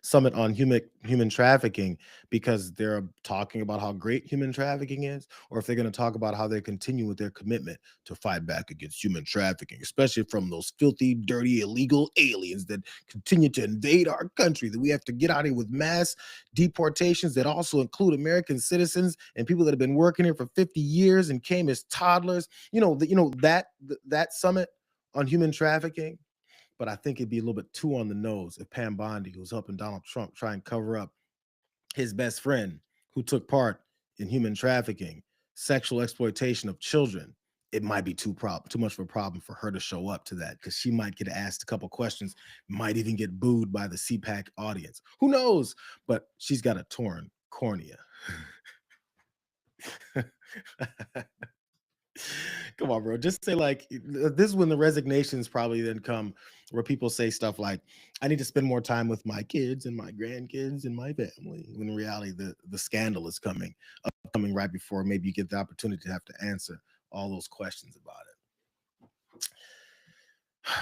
Summit on human trafficking because they're talking about how great human trafficking is, or if they're going to talk about how they continue with their commitment to fight back against human trafficking, especially from those filthy, dirty, illegal aliens that continue to invade our country, that we have to get out of here with mass deportations that also include American citizens and people that have been working here for 50 years and came as toddlers. That summit on human trafficking. But I think it'd be a little bit too on the nose if Pam Bondi, who's helping Donald Trump try and cover up his best friend who took part in human trafficking, sexual exploitation of children, it might be too much of a problem for her to show up to that, because she might get asked a couple questions, might even get booed by the CPAC audience. Who knows? But she's got a torn cornea. Come on, bro. Just say, like, this is when the resignations probably then come, where people say stuff like, I need to spend more time with my kids and my grandkids and my family. When in reality, the scandal is coming right before maybe you get the opportunity to have to answer all those questions about it.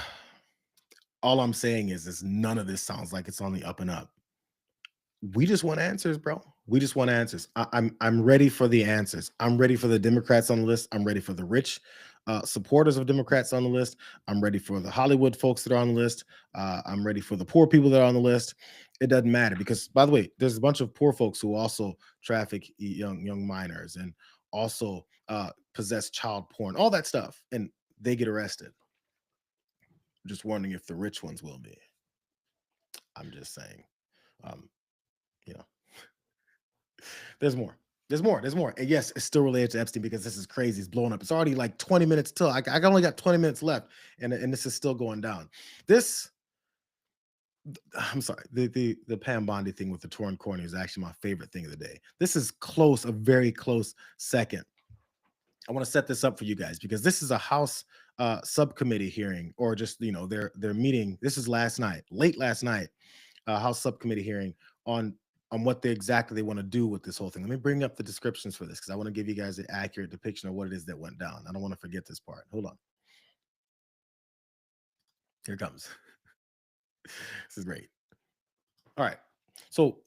All I'm saying is none of this sounds like it's on the up and up. We just want answers, bro. We just want answers. I'm ready for the answers. I'm ready for the Democrats on the list. I'm ready for the rich supporters of Democrats on the list. I'm ready for the Hollywood folks that are on the list. I'm ready for the poor people that are on the list. It doesn't matter, because, by the way, there's a bunch of poor folks who also traffic young minors and also possess child porn, all that stuff, and they get arrested. Just wondering if the rich ones will be. I'm just saying. You know, there's more. There's more. And yes, it's still related to Epstein, because this is crazy. It's blowing up. It's already like 20 minutes till. I only got 20 minutes left, and this is still going down. I'm sorry. The Pam Bondi thing with the torn cornea is actually my favorite thing of the day. This is close, a very close second. I want to set this up for you guys, because this is a House subcommittee hearing, or just, their meeting. This is late last night, House subcommittee hearing on what exactly they want to do with this whole thing. Let me bring up the descriptions for this, because I want to give you guys an accurate depiction of what it is that went down. I don't want to forget this part. Hold on. Here it comes. This is great. All right. So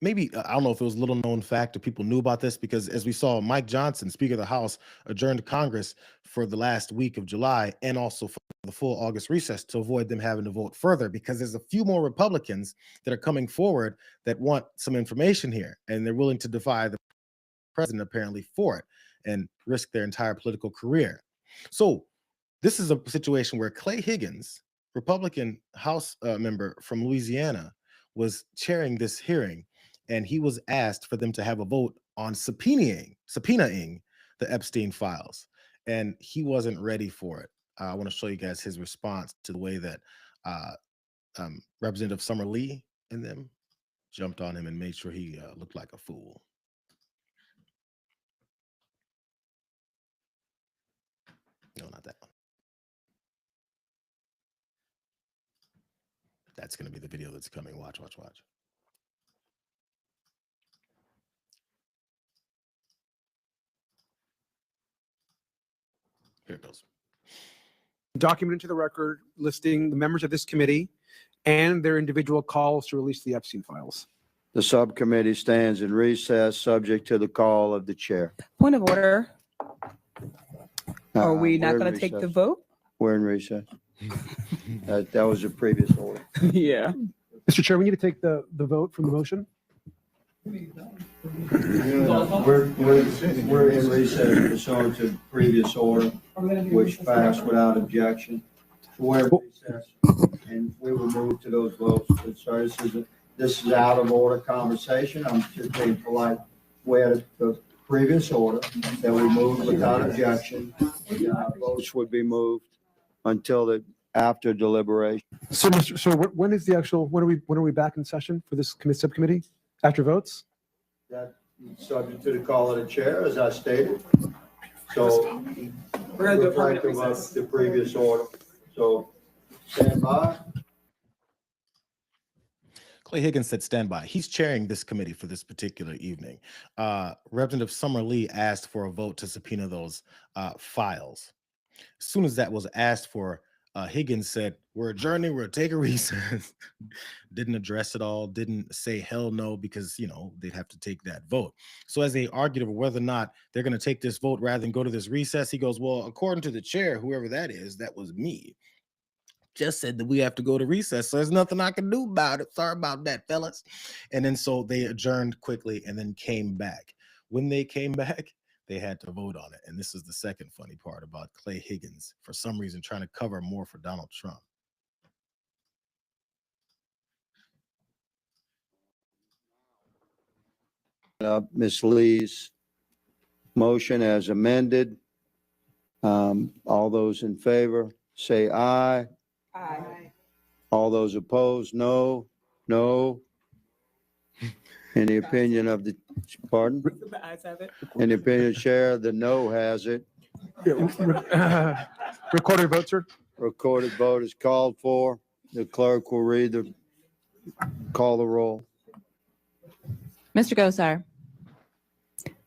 maybe, I don't know if it was a little known fact or people knew about this, because as we saw, Mike Johnson, Speaker of the House, adjourned Congress for the last week of July, and also for the full August recess, to avoid them having to vote further, because there's a few more Republicans that are coming forward that want some information here, and they're willing to defy the president apparently for it and risk their entire political career. So this is a situation where Clay Higgins, Republican House member from Louisiana, was chairing this hearing, and he was asked for them to have a vote on subpoenaing the Epstein files, and he wasn't ready for it. I want to show you guys his response to the way that Representative Summer Lee and them jumped on him and made sure he looked like a fool. No, not that one. That's going to be the video that's coming. Watch. Here it goes. Document into the record listing the members of this committee and their individual calls to release the Epstein files. The subcommittee stands in recess, subject to the call of the chair. Point of order. Are we not we're in going to take the recess. vote? We're in recess. That was a previous order. Yeah. Mr. Chair, we need to take the vote from the motion. We're in recess pursuant to previous order, which passed without objection. We're in recess, and we will move to those votes. So this is out of order conversation. I'm just being polite. We had the previous order that we moved without objection. Votes would be moved until after deliberation. So, when is the actual? When are we back in session for this subcommittee? After votes? That subject to the call of the chair, as I stated. So we're going to do a permanent reflective of recess. the previous order. So stand by. Clay Higgins said stand by. He's chairing this committee for this particular evening. Representative Summer Lee asked for a vote to subpoena those files. As soon as that was asked for, Higgins said, we're adjourning, we're taking a recess. Didn't address it all, didn't say hell no, because, they'd have to take that vote. So as they argued over whether or not they're going to take this vote rather than go to this recess, he goes, well, according to the chair, whoever that is, that was me, just said that we have to go to recess. So there's nothing I can do about it. Sorry about that, fellas. And then so they adjourned quickly and then came back. When they came back, they had to vote on it. And this is the second funny part about Clay Higgins, for some reason, trying to cover more for Donald Trump. Ms. Lee's Motion as amended. All those in favor, say aye. Aye. All those opposed, no. No. In the opinion of the, pardon? The ayes have it. In the opinion of the chair, the no has it. Recorded vote, sir. Recorded vote is called for. The clerk will call the roll. Mr. Gosar.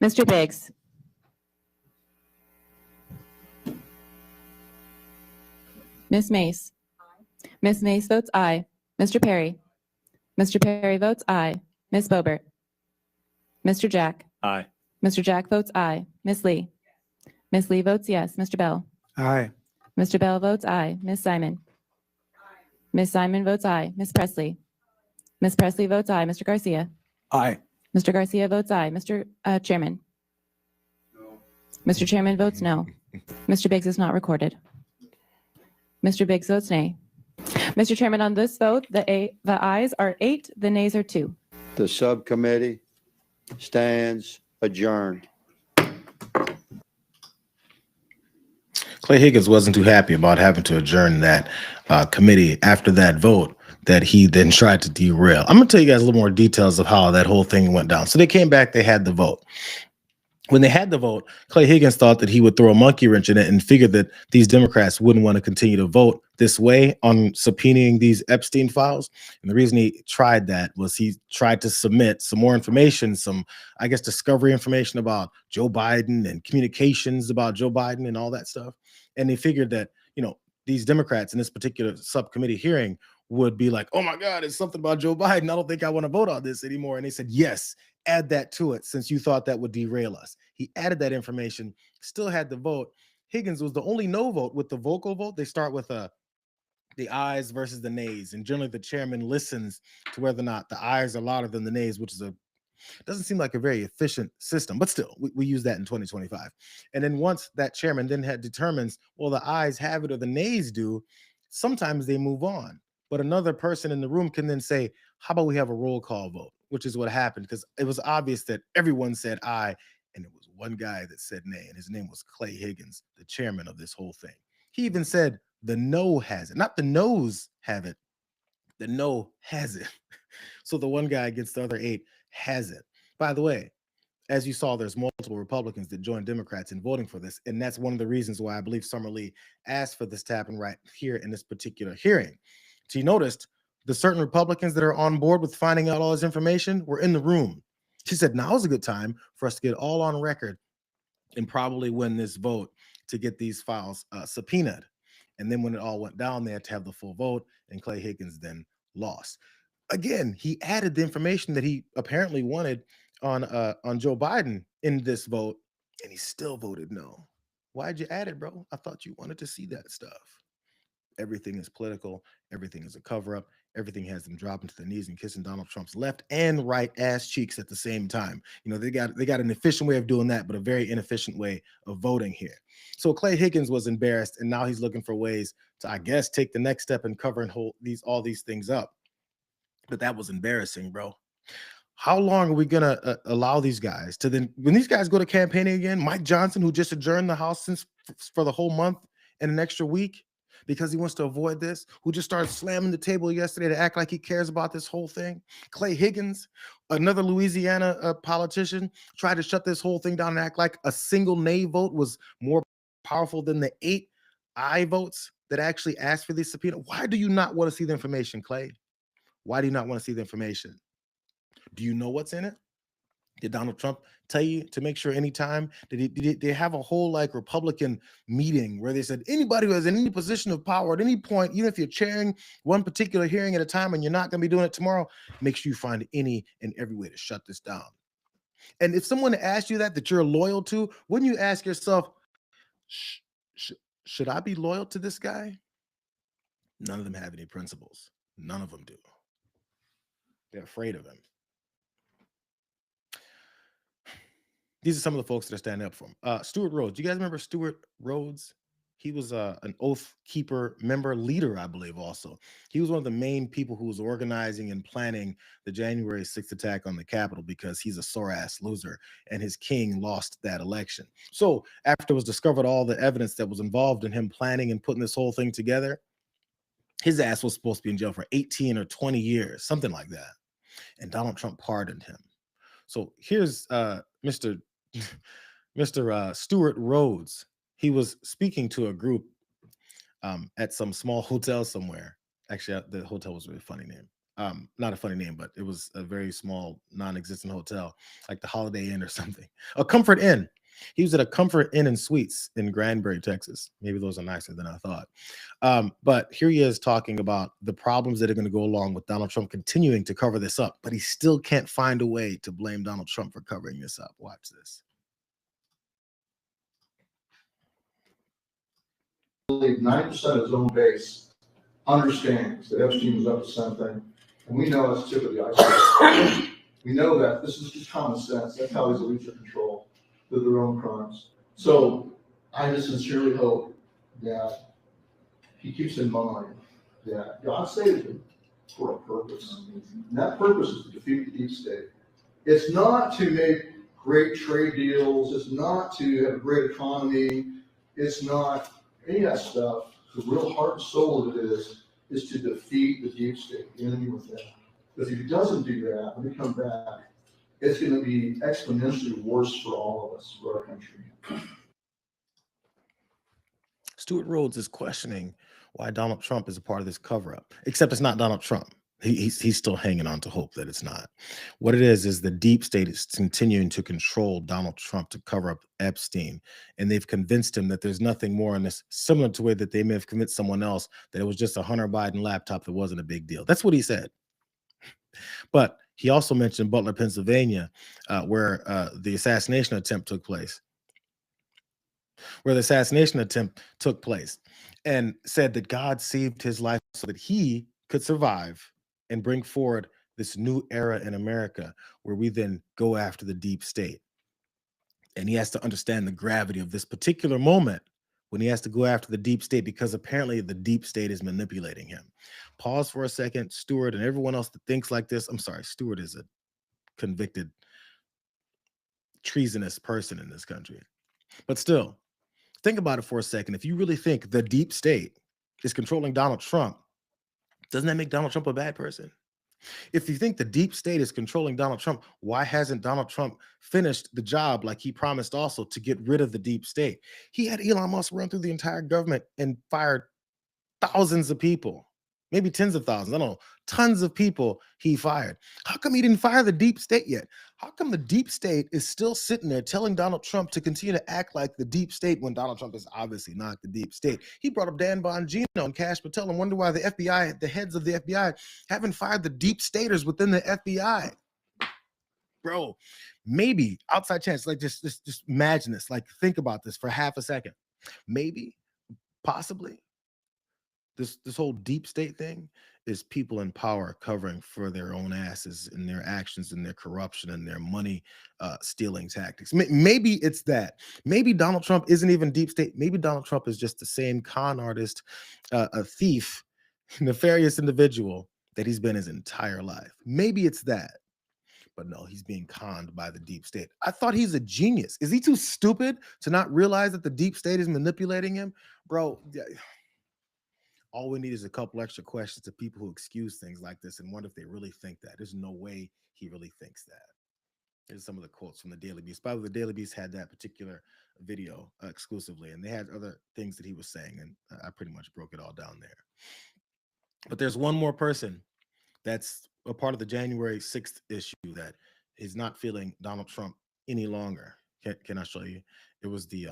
Mr. Biggs. Ms. Mace. Ms. Mace votes aye. Mr. Perry. Mr. Perry votes aye. Ms. Boebert. Mr. Jack. Aye. Mr. Jack votes aye. Ms. Lee. Ms. Lee votes yes. Mr. Bell. Aye. Mr. Bell votes aye. Ms. Simon. Ms. Simon votes aye. Ms. Presley. Ms. Presley votes aye. Mr. Garcia. Aye. Mr. Garcia votes aye. Mr. Chairman. Mr. Chairman votes no. Mr. Biggs is not recorded. Mr. Biggs votes nay. Mr. Chairman, on this vote, the ayes are 8, the nays are 2. The subcommittee stands adjourned. Clay Higgins wasn't too happy about having to adjourn that committee after that vote that he then tried to derail. I'm going to tell you guys a little more details of how that whole thing went down. So they came back, they had the vote. When they had the vote, Clay Higgins thought that he would throw a monkey wrench in it and figured that these Democrats wouldn't want to continue to vote this way on subpoenaing these Epstein files. And the reason he tried that was he tried to submit some more information, some, I guess, discovery information about Joe Biden and communications about Joe Biden and all that stuff. And they figured that, you know, these Democrats in this particular subcommittee hearing would be like, oh my God, it's something about Joe Biden. I don't think I want to vote on this anymore. And they said, yes, add that to it since you thought that would derail us. He added that information, still had the vote. Higgins was the only no vote with the vocal vote. They start with the ayes versus the nays. And generally the chairman listens to whether or not the ayes are louder than the nays, which is doesn't seem like a very efficient system, but still we use that in 2025. And then once that chairman then determines, well, the ayes have it or the nays do, sometimes they move on. But another person in the room can then say, how about we have a roll call vote, which is what happened because it was obvious that everyone said aye. And it was one guy that said nay, and his name was Clay Higgins, the chairman of this whole thing. He even said the no has it, not the no's have it, the no has it. So the one guy against the other 8 has it. By the way, as you saw, there's multiple Republicans that joined Democrats in voting for this. And that's one of the reasons why I believe Summer Lee asked for this to happen right here in this particular hearing. So you noticed the certain Republicans that are on board with finding out all this information were in the room. She said, now is a good time for us to get all on record and probably win this vote to get these files subpoenaed. And then when it all went down, they had to have the full vote, and Clay Higgins then lost. Again, he added the information that he apparently wanted on Joe Biden in this vote, and he still voted no. Why'd you add it, bro? I thought you wanted to see that stuff. Everything is political. Everything is a cover-up. Everything has them dropping to their knees and kissing Donald Trump's left and right ass cheeks at the same time. You know, they got an efficient way of doing that, but a very inefficient way of voting here. So Clay Higgins was embarrassed, and now he's looking for ways to, I guess, take the next step and cover and hold all these things up. But that was embarrassing, bro. How long are we gonna allow these guys to then, when these guys go to campaigning again, Mike Johnson, who just adjourned the House for the whole month and an extra week, because he wants to avoid this, who just started slamming the table yesterday to act like he cares about this whole thing. Clay Higgins, another Louisiana politician, tried to shut this whole thing down and act like a single nay vote was more powerful than the 8 aye votes that actually asked for this subpoena. Why do you not want to see the information, Clay? Why do you not want to see the information? Do you know what's in it? Did Donald Trump tell you to make sure anytime? Did they have a whole like Republican meeting where they said anybody who has any position of power at any point, even if you're chairing one particular hearing at a time and you're not going to be doing it tomorrow, make sure you find any and every way to shut this down. And if someone asked you that you're loyal to, wouldn't you ask yourself, should I be loyal to this guy? None of them have any principles. None of them do. They're afraid of him. These are some of the folks that are standing up for him. Stuart Rhodes. You guys remember Stuart Rhodes? He was an Oath Keeper member leader, I believe. Also, he was one of the main people who was organizing and planning the January 6th attack on the Capitol, because he's a sore ass loser and his king lost that election. So after it was discovered all the evidence that was involved in him planning and putting this whole thing together, his ass was supposed to be in jail for 18 or 20 years, something like that. And Donald Trump pardoned him. So here's Mr. Stuart Rhodes. He was speaking to a group at some small hotel somewhere. Actually, the hotel was a really funny name. Not a funny name, but it was a very small, non-existent hotel, like the Holiday Inn or something. A Comfort Inn. He was at a Comfort Inn and Suites in Granbury, Texas. Maybe those are nicer than I thought. But here he is talking about the problems that are going to go along with Donald Trump continuing to cover this up, but he still can't find a way to blame Donald Trump for covering this up. Watch this. 90% of his own base understands that Epstein was up to something, and we know that's tip of the iceberg. We know that this is just common sense. That's how these elites are controlled with their own crimes. So I just sincerely hope that he keeps in mind that God saved him for a purpose. And that purpose is to defeat the deep state. It's not to make great trade deals. It's not to have a great economy. It's not any of that stuff. The real heart and soul of it is to defeat the deep state, the enemy within. Because if he doesn't do that, when we come back, it's going to be exponentially worse for all of us, for our country. Stuart Rhodes is questioning why Donald Trump is a part of this cover-up, except it's not Donald Trump. He's still hanging on to hope that it's not. What it is the deep state is continuing to control Donald Trump to cover up Epstein. And they've convinced him that there's nothing more in this, similar to the way that they may have convinced someone else that it was just a Hunter Biden laptop that wasn't a big deal. That's what he said. But he also mentioned Butler, Pennsylvania, where the assassination attempt took place. And said that God saved his life so that he could survive and bring forward this new era in America where we then go after the deep state. And he has to understand the gravity of this particular moment when he has to go after the deep state, because apparently the deep state is manipulating him. Pause for a second, Stuart, and everyone else that thinks like this. I'm sorry, Stuart is a convicted treasonous person in this country. But still, think about it for a second. If you really think the deep state is controlling Donald Trump, doesn't that make Donald Trump a bad person? If you think the deep state is controlling Donald Trump, why hasn't Donald Trump finished the job like he promised also to get rid of the deep state? He had Elon Musk run through the entire government and fired thousands of people, maybe tens of thousands, I don't know, tons of people he fired. How come he didn't fire the deep state yet? How come the deep state is still sitting there telling Donald Trump to continue to act like the deep state when Donald Trump is obviously not the deep state? He brought up Dan Bongino and Cash Patel and wonder why the FBI, the heads of the FBI, haven't fired the deep staters within the FBI. Bro, maybe outside chance, like just imagine this, like think about this for half a second. Maybe, possibly, this whole deep state thing is people in power covering for their own asses and their actions and their corruption and their money stealing tactics. Maybe it's that. Maybe Donald Trump isn't even deep state. Maybe Donald Trump is just the same con artist, a thief, nefarious individual that he's been his entire life. Maybe it's that. But no, he's being conned by the deep state. I thought he's a genius. Is he too stupid to not realize that the deep state is manipulating him? Bro, all we need is a couple extra questions to people who excuse things like this and wonder if they really think that. There's no way he really thinks that. Here's some of the quotes from the Daily Beast. By the way, the Daily Beast had that particular video exclusively, and they had other things that he was saying, and I pretty much broke it all down there. But there's one more person that's a part of the January 6th issue that is not feeling Donald Trump any longer. Can I show you? It was the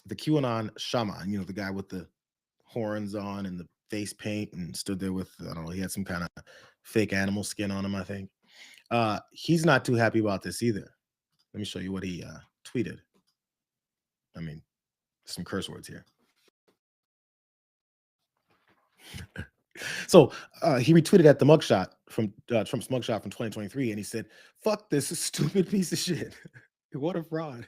QAnon shaman, the guy with the horns on and the face paint and stood there with, I don't know, he had some kind of fake animal skin on him, I think. He's not too happy about this either. Let me show you what he tweeted. I mean, some curse words here. So he retweeted at the mugshot from Trump's mugshot from 2023, and he said, "Fuck this stupid piece of shit." What a fraud.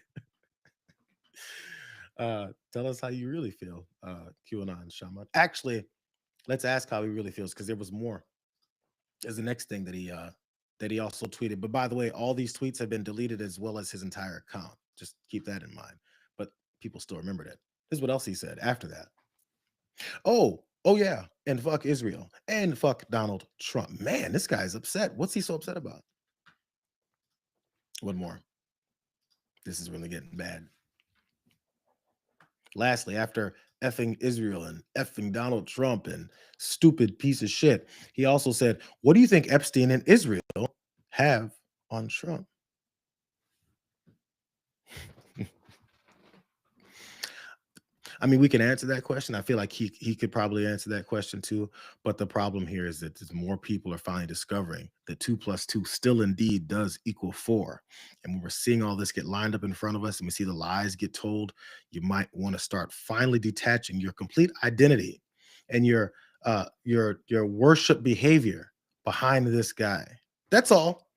Tell us how you really feel, QAnon Shaman. Actually, let's ask how he really feels, because there was more. There's the next thing that he also tweeted. But by the way, all these tweets have been deleted, as well as his entire account. Just keep that in mind. But people still remember that. This is what else he said after that. Oh yeah, and fuck Israel, and fuck Donald Trump. Man, this guy's upset. What's he so upset about? One more. This is really getting bad. Lastly, after effing Israel and effing Donald Trump and stupid piece of shit, he also said, what do you think Epstein and Israel have on Trump? I mean, we can answer that question. I feel like he could probably answer that question too. But the problem here is that more people are finally discovering that 2 + 2 still indeed does equal 4. And when we're seeing all this get lined up in front of us and we see the lies get told, you might want to start finally detaching your complete identity and your worship behavior behind this guy. That's all.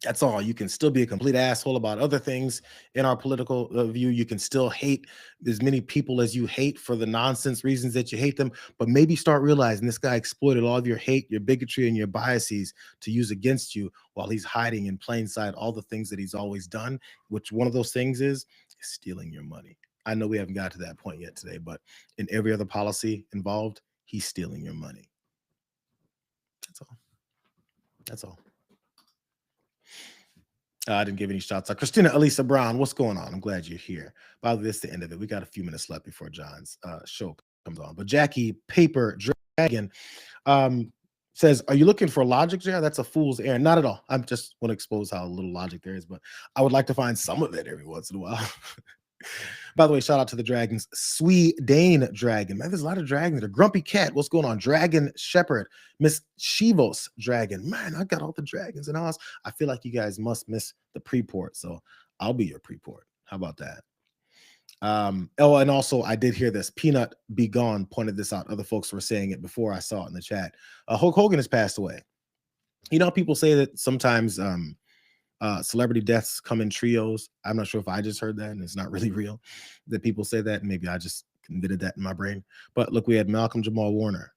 That's all. You can still be a complete asshole about other things in our political view. You can still hate as many people as you hate for the nonsense reasons that you hate them. But maybe start realizing this guy exploited all of your hate, your bigotry, and your biases to use against you while he's hiding in plain sight all the things that he's always done, which one of those things is stealing your money. I know we haven't got to that point yet today, but in every other policy involved, he's stealing your money. That's all. That's all. I didn't give any shots out. Christina Elisa Brown, what's going on? I'm glad you're here. By the way, this is the end of it. We got a few minutes left before John's show comes on. But Jackie Paper Dragon says, are you looking for logic, Jayar? That's a fool's errand. Not at all. I just want to expose how little logic there is, but I would like to find some of it every once in a while. By the way, shout out to the dragons. Dane Dragon. Man, there's a lot of dragons. The Grumpy Cat. What's going on? Dragon Shepherd. Miss Shivos Dragon. Man, I got all the dragons in the house. I feel like you guys must miss the pre-port, so I'll be your pre-port. How about that? Oh, and also I did hear this. Peanut Be Gone pointed this out. Other folks were saying it before I saw it in the chat. Hulk Hogan has passed away. You know, people say that sometimes celebrity deaths come in trios. I'm not sure if I just heard that and it's not really real that people say that. Maybe I just invented that in my brain. But look, we had Malcolm Jamal Warner.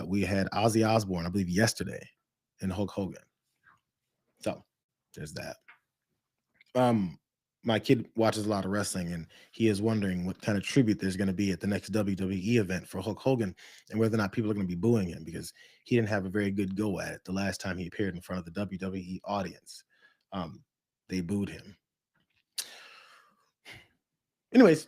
We had Ozzy Osbourne, I believe, yesterday, and Hulk Hogan. So there's that. My kid watches a lot of wrestling, and he is wondering what kind of tribute there's going to be at the next WWE event for Hulk Hogan, and whether or not people are going to be booing him because he didn't have a very good go at it the last time he appeared in front of the WWE audience. They booed him. Anyways,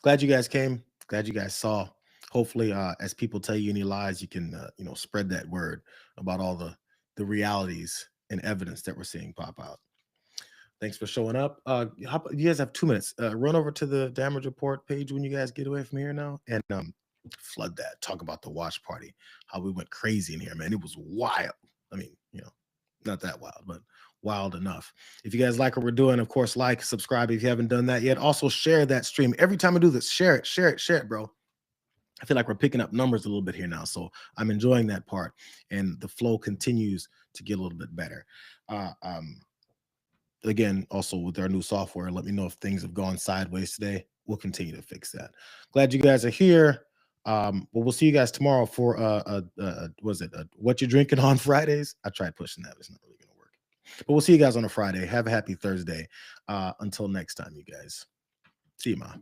glad you guys came. Glad you guys saw. Hopefully, as people tell you any lies, you can spread that word about all the realities and evidence that we're seeing pop out. Thanks for showing up. You guys have 2 minutes. Run over to the damage report page when you guys get away from here now, and flood that. Talk about the watch party. How we went crazy in here, man. It was wild. I mean, not that wild, but wild enough. If you guys like what we're doing, of course, like, subscribe if you haven't done that yet. Also, share that stream. Every time I do this, share it, bro. I feel like we're picking up numbers a little bit here now, so I'm enjoying that part, and the flow continues to get a little bit better. Again, also with our new software, let me know if things have gone sideways today. We'll continue to fix that. Glad you guys are here. Well, we'll see you guys tomorrow for what you're drinking on Fridays. I tried pushing that. It's not really gonna work. But we'll see you guys on a Friday. Have a happy Thursday. Until next time, you guys. See you, Ma.